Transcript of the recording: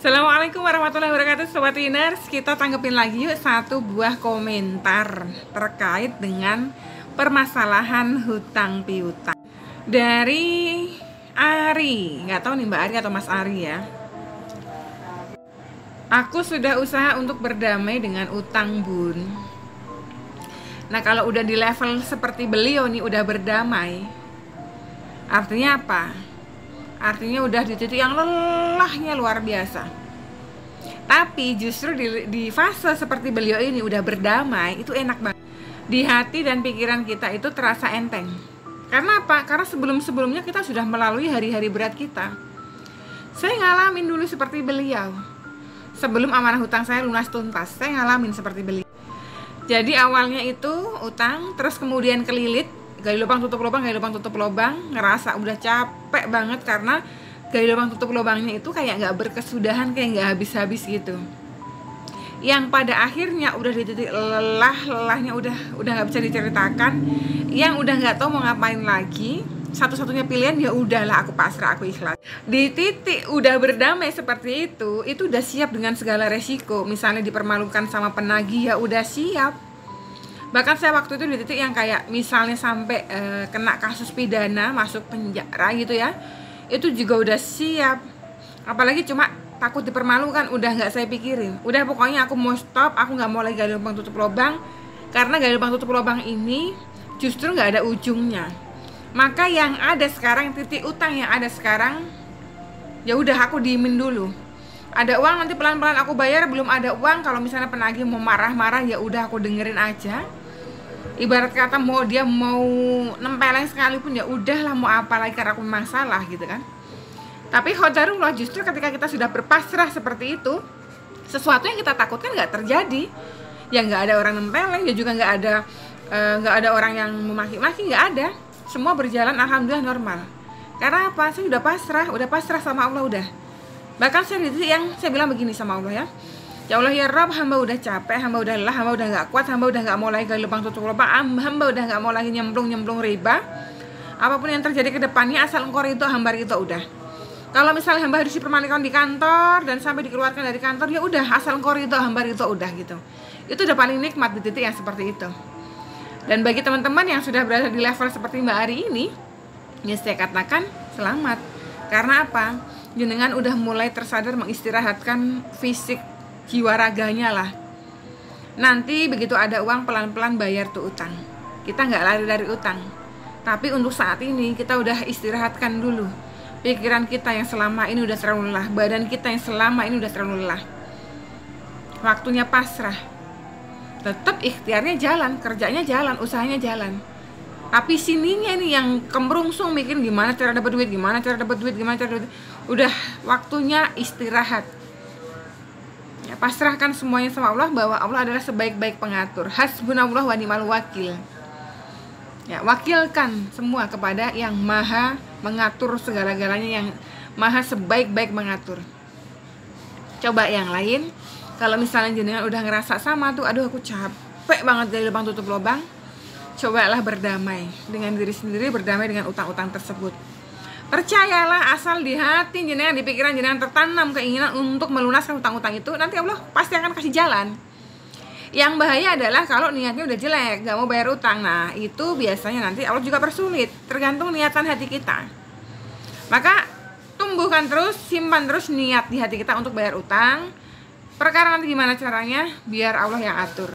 Assalamualaikum warahmatullahi wabarakatuh Sobat Winners. Kita tanggepin lagi yuk satu buah komentar terkait dengan permasalahan hutang piutang dari Ari. Nggak tahu nih Mbak Ari atau Mas Ari ya. Aku sudah usaha untuk berdamai dengan utang bun. Nah kalau udah di level seperti beliau nih, udah berdamai, artinya apa? Artinya udah di titik yang lelahnya luar biasa. Tapi justru di fase seperti beliau ini udah berdamai, itu enak banget. Di hati dan pikiran kita itu terasa enteng. Karena apa? Karena sebelum-sebelumnya kita sudah melalui hari-hari berat kita. Saya ngalamin dulu seperti beliau. Sebelum amanah hutang saya lunas tuntas, saya ngalamin seperti beliau. Jadi awalnya itu utang, terus kemudian kelilit, gali lubang tutup lubang, gali lubang tutup lubang, ngerasa udah capek banget karena gali lubang tutup lubangnya itu kayak nggak berkesudahan, kayak nggak habis-habis gitu. Yang pada akhirnya udah di titik lelahnya udah nggak bisa diceritakan, yang udah nggak tahu mau ngapain lagi. Satu-satunya pilihan ya udahlah, aku pasrah, aku ikhlas. Di titik udah berdamai seperti itu udah siap dengan segala resiko. Misalnya dipermalukan sama penagih, ya udah siap. Bahkan saya waktu itu di titik yang kayak misalnya sampai kena kasus pidana, masuk penjara gitu ya, itu juga udah siap. Apalagi cuma takut dipermalukan, udah nggak saya pikirin. Udah pokoknya aku mau stop, aku nggak mau lagi gali lubang tutup lubang, karena gali lubang tutup lubang ini justru nggak ada ujungnya. Maka yang ada sekarang, titik utang yang ada sekarang, ya udah aku diemin dulu. Ada uang nanti pelan-pelan aku bayar, belum ada uang, kalau misalnya penagih mau marah-marah ya udah aku dengerin aja. Ibarat kata dia mau nempeleng sekalipun ya udahlah, mau apa lagi, karena aku memang salah gitu kan. Tapi qadarullah, justru ketika kita sudah berpasrah seperti itu, sesuatu yang kita takutkan nggak terjadi. Ya nggak ada orang nempeleng, ya juga nggak ada orang yang memaki-maki, nggak ada. Semua berjalan alhamdulillah normal. Karena apa? Saya udah pasrah sama Allah udah. Bahkan saya bilang begini sama Allah ya. Ya Allah ya Rabb, hamba udah capek, hamba udah lelah, hamba udah nggak kuat, hamba udah nggak mau lagi gali lubang tutup lubang, hamba udah nggak mau lagi nyemplung riba. Apapun yang terjadi ke depannya, asal Engkau ridho, hamba ridho udah. Kalau misalnya hamba harus dipermalukan di kantor dan sampai dikeluarkan dari kantor, ya udah, asal Engkau ridho, hamba ridho udah gitu. Itu udah paling nikmat di titik yang seperti itu. Dan bagi teman-teman yang sudah berada di level seperti Mbak Ari ini, ya saya katakan selamat. Karena apa? Jenengan udah mulai tersadar mengistirahatkan fisik, jiwa raganya lah. Nanti begitu ada uang, pelan-pelan bayar tuh utang. Kita nggak lari dari utang, tapi untuk saat ini kita udah istirahatkan dulu pikiran kita yang selama ini udah terlalu lelah, badan kita yang selama ini udah terlalu lelah. Waktunya pasrah. Tetap ikhtiarnya jalan, kerjanya jalan, usahanya jalan. Tapi sininya nih yang kemerungsung mikir gimana cara dapat duit, udah waktunya istirahat. Ya, pasrahkan semuanya sama Allah, bahwa Allah adalah sebaik-baik pengatur. Hasbunallah wa ni'mal wakil. Ya, wakilkan semua kepada yang maha mengatur segala-galanya, yang maha sebaik-baik mengatur. Coba yang lain, kalau misalnya jenengan udah ngerasa sama tuh, aduh aku capek banget gali lubang tutup lubang, cobalah berdamai dengan diri sendiri, berdamai dengan utang-utang tersebut. Percayalah, asal di hati jenengan, di pikiran jenengan tertanam keinginan untuk melunaskan utang-utang itu, nanti Allah pasti akan kasih jalan. Yang bahaya adalah kalau niatnya udah jelek, gak mau bayar utang. Nah itu biasanya nanti Allah juga persulit, tergantung niatan hati kita. Maka tumbuhkan terus, simpan terus niat di hati kita untuk bayar utang. Perkara nanti gimana caranya, biar Allah yang atur.